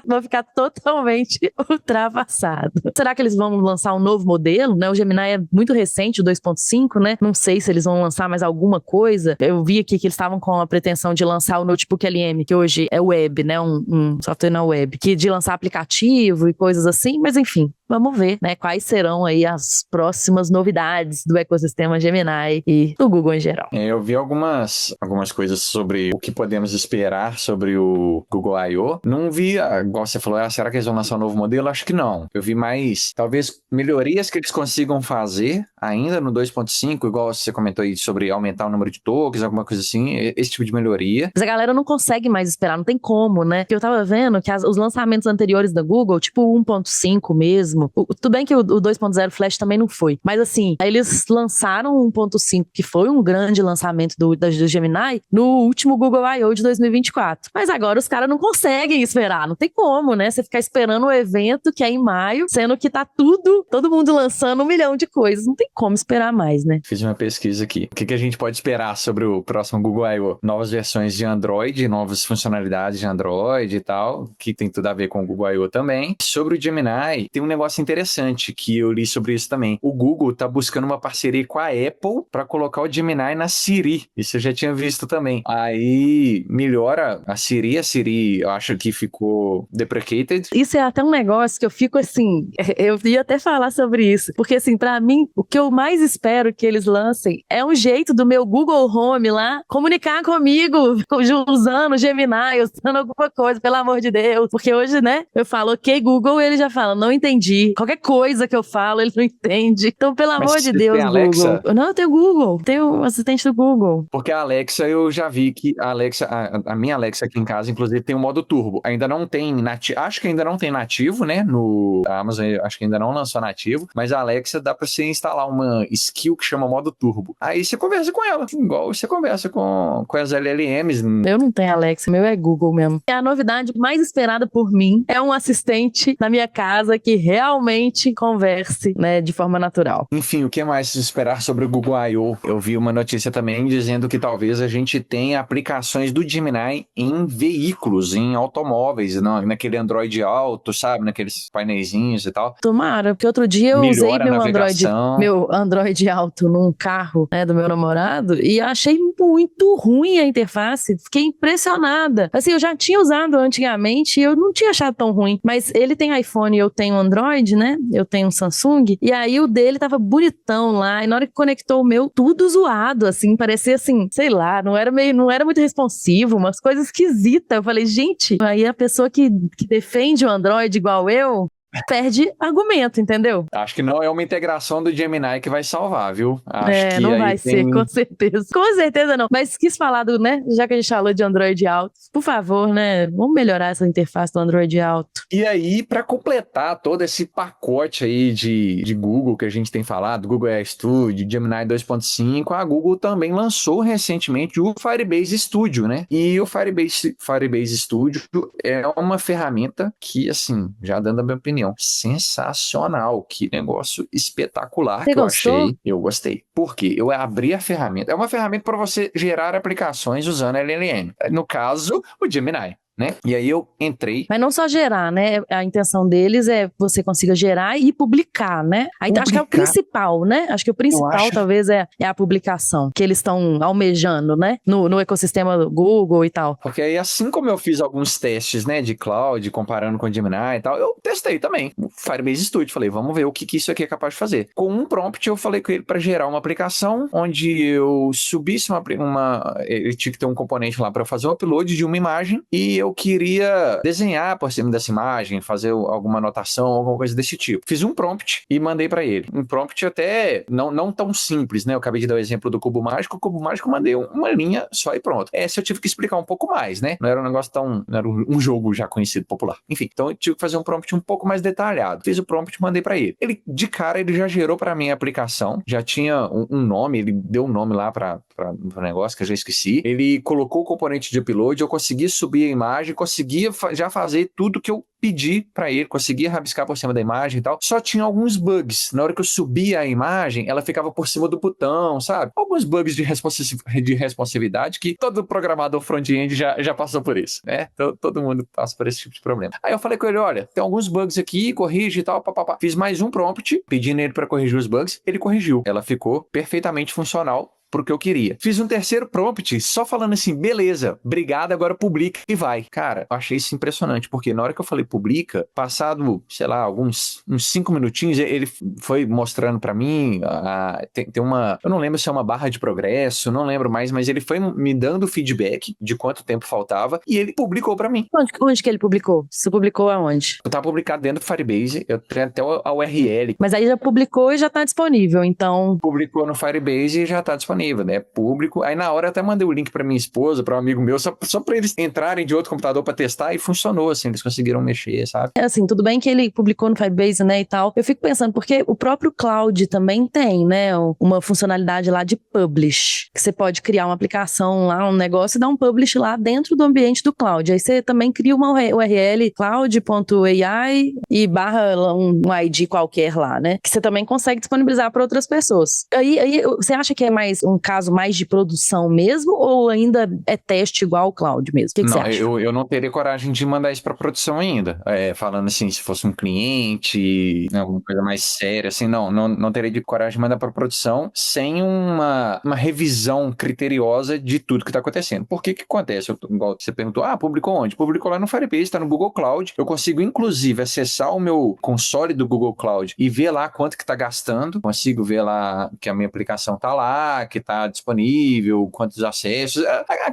vai ficar totalmente ultrapassado. Será que eles vão lançar um novo modelo, né? O Gemini é muito recente, o 2.5, né? Não sei se eles vão lançar mais alguma coisa. Eu vi aqui que eles estavam com a pretensão de lançar o Notebook LM, que hoje é web, né? Um software na web, que de lançar aplicativo e coisas assim, mas enfim. Vamos ver, né, quais serão aí as próximas novidades do ecossistema Gemini e do Google em geral. Eu vi algumas coisas sobre o que podemos esperar sobre o Google I.O. Não vi, igual você falou, será que eles vão lançar um novo modelo? Acho que não. Eu vi mais, talvez, melhorias que eles consigam fazer ainda no 2.5, igual você comentou aí sobre aumentar o número de tokens, alguma coisa assim, esse tipo de melhoria. Mas a galera não consegue mais esperar, não tem como, né? Porque eu tava vendo que os lançamentos anteriores da Google, tipo o 1.5 mesmo, tudo bem que o 2.0 Flash também não foi, mas assim, eles lançaram o 1.5, que foi um grande lançamento do Gemini, no último Google I.O. de 2024. Mas agora os caras não conseguem esperar, não tem como, né? Você ficar esperando o evento que é em maio, sendo que tá todo mundo lançando 1 milhão de coisas, não tem como esperar mais, né? Fiz uma pesquisa aqui. O que a gente pode esperar sobre o próximo Google I.O.? Novas versões de Android, novas funcionalidades de Android e tal, que tem tudo a ver com o Google I.O. também. Sobre o Gemini, tem um negócio interessante que eu li sobre isso também. O Google tá buscando uma parceria com a Apple para colocar o Gemini na Siri. Isso eu já tinha visto também. Aí melhora a Siri eu acho que ficou deprecated. Isso é até um negócio que eu fico assim, eu ia até falar sobre isso, porque assim, pra mim, o que eu mais espero que eles lancem é um jeito do meu Google Home lá comunicar comigo, usando o Gemini, usando alguma coisa, pelo amor de Deus, porque hoje, né, eu falo, ok, Google, ele já fala, não entendi. Qualquer coisa que eu falo, ele não entende. Então, pelo amor de Deus, tem Alexa? Google. Não, eu tenho Google. Tenho o assistente do Google. Porque a Alexa, eu já vi que a Alexa, a minha Alexa aqui em casa, inclusive, tem o modo turbo. Ainda não tem nativo, acho que ainda não tem nativo, né? A Amazon, acho que ainda não lançou nativo, mas a Alexa dá pra você instalar o uma skill que chama modo turbo. Aí você conversa com ela, igual você conversa com as LLMs. Eu não tenho Alexa, meu é Google mesmo. E a novidade mais esperada por mim é um assistente na minha casa que realmente converse, né, de forma natural. Enfim, o que mais esperar sobre o Google I.O.? Eu vi uma notícia também dizendo que talvez a gente tenha aplicações do Gemini em veículos, em automóveis, naquele Android Auto, sabe? Naqueles painéisinhos e tal. Tomara, porque outro dia eu usei Melhora a navegação. meu Android Auto num carro, né, do meu namorado e achei muito ruim a interface. Fiquei impressionada. Assim, eu já tinha usado antigamente e eu não tinha achado tão ruim. Mas ele tem iPhone e eu tenho Android, né? Eu tenho um Samsung. E aí o dele tava bonitão lá. E na hora que conectou o meu, tudo zoado, assim. Parecia assim, sei lá, não era muito responsivo, umas coisas esquisitas. Eu falei, gente, aí a pessoa que defende o Android igual eu perde argumento, entendeu? Acho que não é uma integração do Gemini que vai salvar, viu? Acho que Não aí vai ser, tem... com certeza. Com certeza não. Mas quis falar né? Já que a gente falou de Android Auto, por favor, né? Vamos melhorar essa interface do Android Auto. E aí, para completar todo esse pacote aí de Google que a gente tem falado, Google AI Studio, Gemini 2.5, a Google também lançou recentemente o Firebase Studio, né? E o Firebase Studio é uma ferramenta que, assim, já dando a minha opinião, sensacional. Que negócio espetacular. Você que eu gostou? achei. Eu gostei. Por quê? Eu abri a ferramenta. É uma ferramenta para você gerar aplicações usando LLM. No caso, o Gemini. Né? E aí eu entrei. Mas não só gerar, né? A intenção deles é que você consiga gerar e publicar, né? Aí, acho que é o principal, né? Acho que o principal talvez é a publicação que eles estão almejando, né? No ecossistema do Google e tal. Porque aí, assim como eu fiz alguns testes, né, de cloud, comparando com o Gemini e tal, eu testei também o Firebase Studio. Falei, vamos ver o que isso aqui é capaz de fazer. Com um prompt, eu falei com ele para gerar uma aplicação onde eu subisse ele tinha que ter um componente lá para fazer o upload de uma imagem e eu queria desenhar por cima dessa imagem, fazer alguma anotação, alguma coisa desse tipo. Fiz um prompt e mandei para ele. Um prompt até não tão simples, né? Eu acabei de dar o exemplo do Cubo Mágico. O Cubo Mágico eu mandei uma linha só e pronto. Essa eu tive que explicar um pouco mais, né? Não era um negócio não era um jogo já conhecido, popular. Enfim, então eu tive que fazer um prompt um pouco mais detalhado. Fiz o prompt e mandei para ele. De cara, ele já gerou para mim a aplicação, já tinha um nome, ele deu um nome lá para o negócio que eu já esqueci. Ele colocou o componente de upload, eu consegui subir a imagem, conseguia já fazer tudo que eu pedi para ele, conseguia rabiscar por cima da imagem e tal. Só tinha alguns bugs. Na hora que eu subia a imagem, ela ficava por cima do botão, sabe? Alguns bugs de responsividade que todo programador front-end já passou por isso, né? Todo mundo passa por esse tipo de problema. Aí eu falei com ele, olha, tem alguns bugs aqui, corrige e tal, papapá. Fiz mais um prompt, pedindo ele para corrigir os bugs, ele corrigiu. Ela ficou perfeitamente funcional pro que eu queria. Fiz um terceiro prompt, só falando assim, beleza, obrigado, agora publica e vai. Cara, eu achei isso impressionante, porque na hora que eu falei publica, passado, sei lá, uns 5 minutinhos, ele foi mostrando pra mim, tem uma, eu não lembro se é uma barra de progresso, não lembro mais, mas ele foi me dando feedback de quanto tempo faltava e ele publicou pra mim. Onde que ele publicou? Você publicou aonde? Tá publicado dentro do Firebase, eu tenho até a URL. Mas aí já publicou e já tá disponível, então... Publicou no Firebase e já tá disponível, né? Público. Aí na hora eu até mandei o link pra minha esposa, pra um amigo meu, só pra eles entrarem de outro computador pra testar e funcionou, assim, eles conseguiram mexer, sabe? Assim, tudo bem que ele publicou no Firebase, né, e tal. Eu fico pensando, porque o próprio Cloud também tem, né, uma funcionalidade lá de publish, que você pode criar uma aplicação lá, um negócio e dar um publish lá dentro do ambiente do Cloud. Aí você também cria uma URL cloud.ai e barra um ID qualquer lá, né, que você também consegue disponibilizar para outras pessoas. Aí você acha que é mais um caso mais de produção mesmo ou ainda é teste igual ao Cloud mesmo? O que você acha? Eu não teria coragem de mandar isso para produção ainda. Falando assim, se fosse um cliente, né, alguma coisa mais séria, assim, não teria de coragem de mandar para produção sem uma revisão criteriosa de tudo que está acontecendo. Por que acontece? Igual você perguntou, publicou onde? Publicou lá no Firebase, está no Google Cloud. Eu consigo, inclusive, acessar o meu console do Google Cloud e ver lá quanto que está gastando. Consigo ver lá que a minha aplicação está lá, que está disponível, quantos acessos,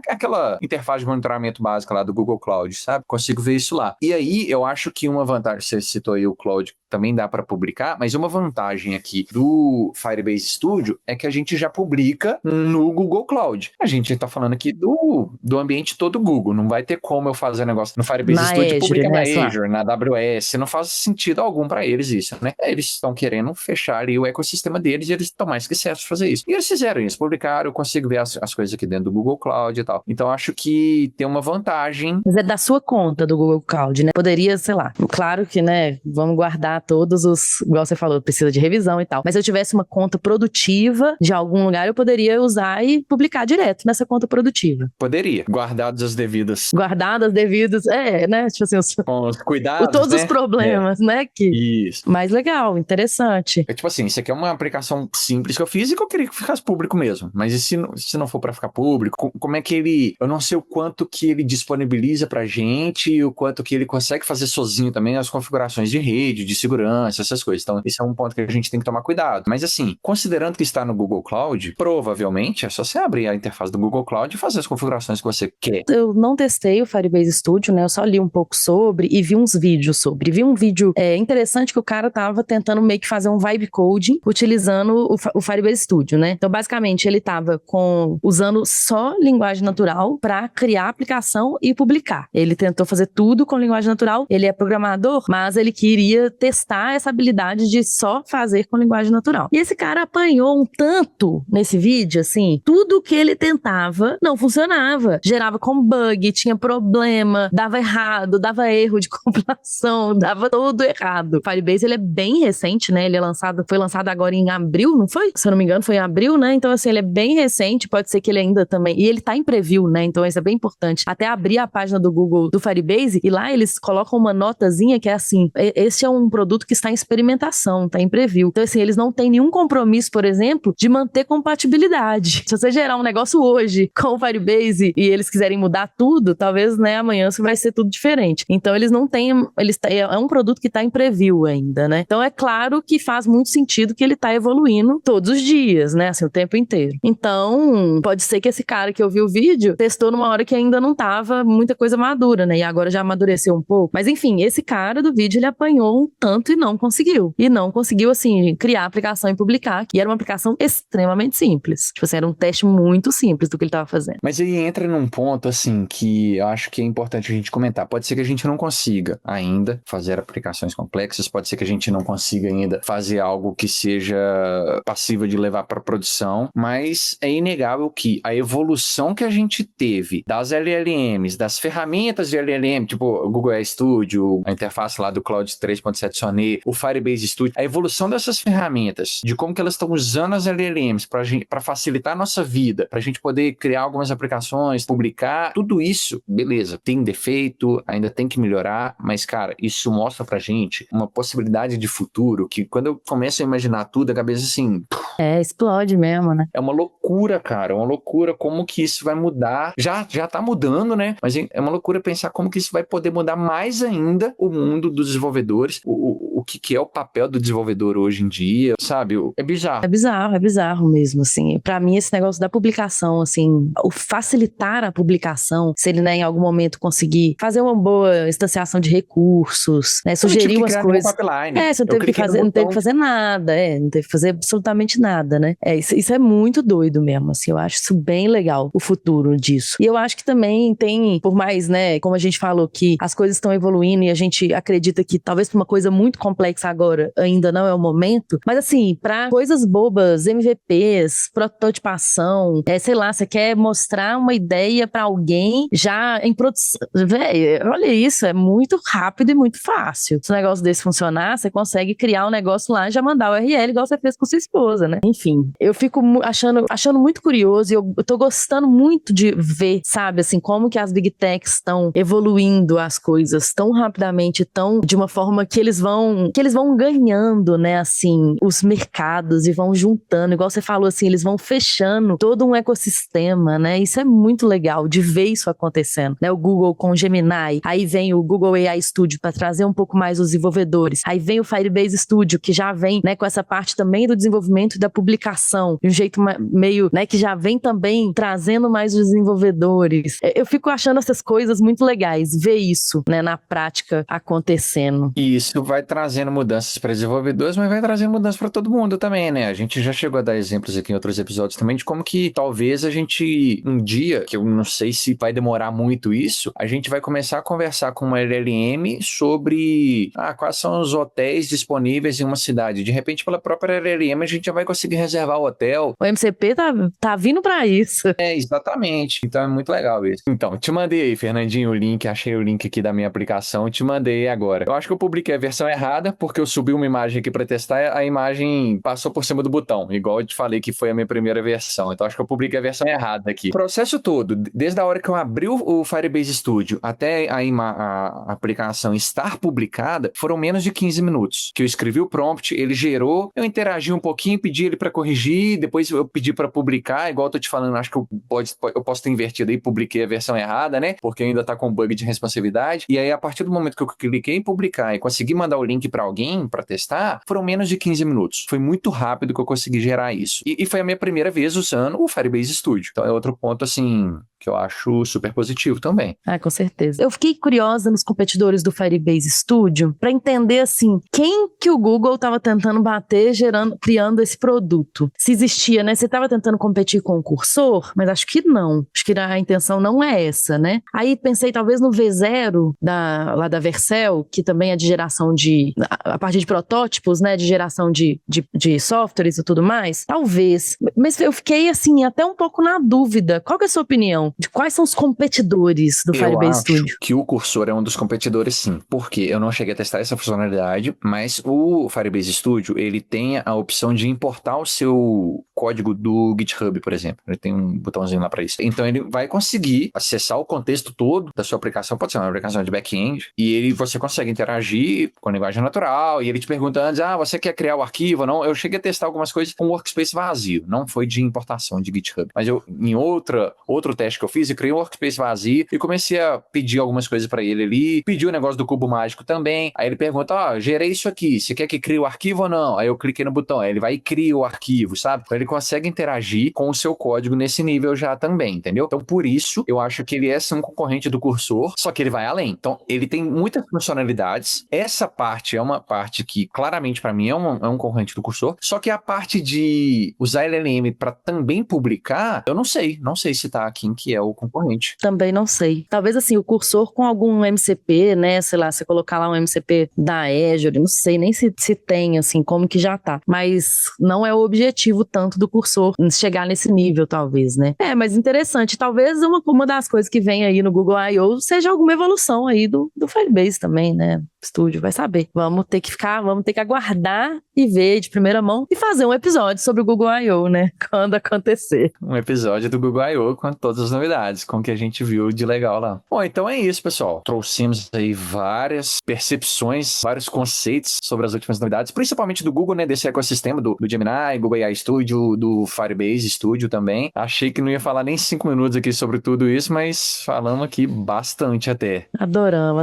aquela interface de monitoramento básica lá do Google Cloud, sabe? Consigo ver isso lá. E aí, eu acho que uma vantagem, você citou aí o Cloud também dá para publicar, mas uma vantagem aqui do Firebase Studio é que a gente já publica no Google Cloud. A gente tá falando aqui do ambiente todo Google, não vai ter como eu fazer negócio no Firebase Na Studio e Azure, publicar né, na sei lá. Azure, na AWS, não faz sentido algum para eles isso, né? Eles estão querendo fechar ali o ecossistema deles e eles estão mais que certos de fazer isso. E eles fizeram isso, publicaram, eu consigo ver as coisas aqui dentro do Google Cloud e tal. Então acho que tem uma vantagem. Mas é da sua conta do Google Cloud, né? Poderia, sei lá, claro que, né, vamos guardar todos os, igual você falou, precisa de revisão e tal. Mas se eu tivesse uma conta produtiva de algum lugar, eu poderia usar e publicar direto nessa conta produtiva. Poderia, guardados as devidas. Guardadas devidas, né? Tipo assim, Com os cuidados, todos né? os problemas, né? Isso. Mais legal, interessante. É tipo assim, isso aqui é uma aplicação simples que eu fiz e que eu queria que ficasse público mesmo. Mas e se não for para ficar público, como é que ele... Eu não sei o quanto que ele disponibiliza pra gente e o quanto que ele consegue fazer sozinho também as configurações de rede, de segurança, essas coisas. Então, esse é um ponto que a gente tem que tomar cuidado. Mas assim, considerando que está no Google Cloud, provavelmente é só você abrir a interface do Google Cloud e fazer as configurações que você quer. Eu não testei o Firebase Studio, né? Eu só li um pouco sobre e vi uns vídeos sobre. Vi um vídeo interessante que o cara tava tentando meio que fazer um vibe coding utilizando o Firebase Studio, né? Então, basicamente, ele tava usando só linguagem natural para criar a aplicação e publicar. Ele tentou fazer tudo com linguagem natural. Ele é programador, mas ele queria testar essa habilidade de só fazer com linguagem natural. E esse cara apanhou um tanto nesse vídeo, assim, tudo que ele tentava não funcionava. Gerava com bug, tinha problema, dava errado, dava erro de compilação, dava tudo errado. O Firebase, ele é bem recente, né? Ele foi lançado agora em abril, não foi? Se eu não me engano, foi em abril, né? Então, assim, ele é bem recente, pode ser que ele ainda também... E ele tá em preview, né? Então, isso é bem importante. Até abrir a página do Google do Firebase e lá eles colocam uma notazinha que é assim, esse é um produto que está em experimentação, tá em preview. Então, assim, eles não têm nenhum compromisso, por exemplo, de manter compatibilidade. Se você gerar um negócio hoje com o Firebase e eles quiserem mudar tudo, talvez, né, amanhã vai ser tudo diferente. Então, eles não têm... é um produto que tá em preview ainda, né? Então, é claro que faz muito sentido que ele tá evoluindo todos os dias, né? Assim, o tempo inteiro. Então, pode ser que esse cara que eu vi o vídeo testou numa hora que ainda não tava muita coisa madura, né? E agora já amadureceu um pouco. Mas, enfim, esse cara do vídeo, ele apanhou um tanto e não conseguiu. E não conseguiu, assim, criar a aplicação e publicar. E era uma aplicação extremamente simples. Tipo assim, era um teste muito simples do que ele tava fazendo. Mas aí entra num ponto, assim, que eu acho que é importante a gente comentar. Pode ser que a gente não consiga ainda fazer aplicações complexas, pode ser que a gente não consiga ainda fazer algo que seja passível de levar para produção, mas é inegável que a evolução que a gente teve das LLMs, das ferramentas de LLM, tipo o Google AI Studio, a interface lá do Cloud 3.7 Sonnet, o Firebase Studio, a evolução dessas ferramentas, de como que elas estão usando as LLMs para facilitar a nossa vida, para a gente poder criar algumas aplicações, publicar, tudo isso, beleza, tem defeito, ainda tem que melhorar, mas, cara, isso mostra pra gente uma possibilidade de futuro que quando eu começo a imaginar tudo, a cabeça assim... Explode mesmo, né? É uma loucura, cara, é uma loucura como que isso vai mudar. Já tá mudando, né? Mas é uma loucura pensar como que isso vai poder mudar mais ainda o mundo dos desenvolvedores, o que é o papel do desenvolvedor hoje em dia, sabe? É bizarro. É bizarro mesmo, assim. Pra mim, esse negócio da publicação, assim, o facilitar a publicação, se ele, né, em algum momento conseguir fazer uma boa instanciação de recursos, né, sugerir umas coisas. Você não teve que fazer, não teve que fazer nada, não teve que fazer absolutamente nada, né? Isso é muito doido mesmo, assim, eu acho isso bem legal, o futuro disso. E eu acho que também tem, por mais, né, como a gente falou, que as coisas estão evoluindo e a gente acredita que talvez pra uma coisa muito complexa agora ainda não é o momento, mas assim, pra coisas bobas, MVPs, prototipação, sei lá, você quer mostrar uma ideia pra alguém já em produção, velho, olha isso, é muito rápido e muito fácil. Se um negócio desse funcionar, você consegue criar um negócio lá e já mandar o URL igual você fez com sua esposa, né? Enfim, eu fico achando muito curioso e eu tô gostando muito de ver, sabe, assim, como que as Big Techs estão evoluindo as coisas tão rapidamente, de uma forma que eles vão ganhando, né, assim, os mercados e vão juntando, igual você falou, assim, eles vão fechando todo um ecossistema, né? Isso é muito legal de ver isso acontecendo, né? O Google com o Gemini, aí vem o Google AI Studio para trazer um pouco mais os desenvolvedores, aí vem o Firebase Studio, que já vem, né, com essa parte também do desenvolvimento e da publicação, de um jeito meio, né, que já vem também trazendo mais os desenvolvedores. Eu fico achando essas coisas muito legais, ver isso, né, na prática acontecendo. E isso vai vai trazendo mudanças para desenvolvedores, mas vai trazendo mudanças para todo mundo também, né? A gente já chegou a dar exemplos aqui em outros episódios também de como que talvez a gente, um dia, que eu não sei se vai demorar muito isso, a gente vai começar a conversar com uma LLM sobre quais são os hotéis disponíveis em uma cidade. De repente, pela própria LLM, a gente já vai conseguir reservar o hotel. O MCP tá vindo pra isso. Exatamente. Então é muito legal isso. Então, te mandei aí, Fernandinho, o link, achei o link aqui da minha aplicação, te mandei agora. Eu acho que eu publiquei a versão errada, porque eu subi uma imagem aqui pra testar, a imagem passou por cima do botão, igual eu te falei que foi a minha primeira versão. Então acho que eu publiquei a versão errada aqui. O processo todo, desde a hora que eu abri o Firebase Studio até a aplicação estar publicada, foram menos de 15 minutos. Que eu escrevi o prompt, ele gerou, eu interagi um pouquinho, pedi ele pra corrigir, depois eu pedi pra publicar, igual eu tô te falando, acho que eu posso ter invertido aí, publiquei a versão errada, né? Porque ainda tá com bug de responsividade. E aí, a partir do momento que eu cliquei em publicar e consegui mandar o link pra alguém pra testar, foram menos de 15 minutos. Foi muito rápido que eu consegui gerar isso. E foi a minha primeira vez usando o Firebase Studio. Então é outro ponto, assim, que eu acho super positivo também. Com certeza. Eu fiquei curiosa nos competidores do Firebase Studio para entender, assim, quem que o Google estava tentando bater, criando esse produto. Se existia, né? Você estava tentando competir com o Cursor, mas acho que não. Acho que a intenção não é essa, né? Aí pensei, talvez no V0, lá da Vercel, que também é de geração a partir de protótipos, né? De geração de softwares e tudo mais. Talvez. Mas eu fiquei, assim, até um pouco na dúvida. Qual que é a sua opinião? De quais são os competidores do Firebase Studio? Eu acho que o Cursor é um dos competidores, sim. Porque eu não cheguei a testar essa funcionalidade, mas o Firebase Studio, ele tem a opção de importar o seu código do GitHub, por exemplo. Ele tem um botãozinho lá para isso. Então ele vai conseguir acessar o contexto todo da sua aplicação, pode ser uma aplicação de back-end, e você consegue interagir com a linguagem natural, e ele te pergunta antes, você quer criar o arquivo ou não? Eu cheguei a testar algumas coisas com workspace vazio, não foi de importação de GitHub. Mas em outro teste que eu fiz, eu criei um workspace vazio e comecei a pedir algumas coisas para ele ali, pedi o negócio do cubo mágico também, aí ele pergunta, gerei isso aqui, você quer que crie o arquivo ou não? Aí eu cliquei no botão, aí ele vai e cria o arquivo, sabe? Então ele consegue interagir com o seu código nesse nível já também, entendeu? Então por isso, eu acho que ele é um concorrente do Cursor, só que ele vai além. Então ele tem muitas funcionalidades, essa parte é uma parte que claramente para mim é um concorrente do Cursor, só que a parte de usar LLM para também publicar, eu não sei se tá aqui em que é o concorrente. Também não sei. Talvez assim, o Cursor com algum MCP, né, sei lá, você colocar lá um MCP da Azure, não sei nem se tem, assim, como que já tá. Mas não é o objetivo tanto do Cursor chegar nesse nível, talvez, né? Mas interessante. Talvez uma das coisas que vem aí no Google I.O. seja alguma evolução aí do Firebase também, né? Estúdio, vai saber. Vamos ter que aguardar e ver de primeira mão e fazer um episódio sobre o Google I.O., né? Quando acontecer. Um episódio do Google I.O. com todas as novidades, com o que a gente viu de legal lá. Bom, então é isso, pessoal. Trouxemos aí várias percepções, vários conceitos sobre as últimas novidades, principalmente do Google, né? Desse ecossistema do Gemini, Google AI Studio, do Firebase Studio também. Achei que não ia falar nem 5 minutos aqui sobre tudo isso, mas falamos aqui bastante até. Adoramos.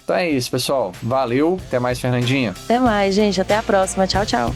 Então é isso, pessoal. Valeu. Até mais, Fernandinha. Até mais, gente. Até a próxima. Tchau, tchau.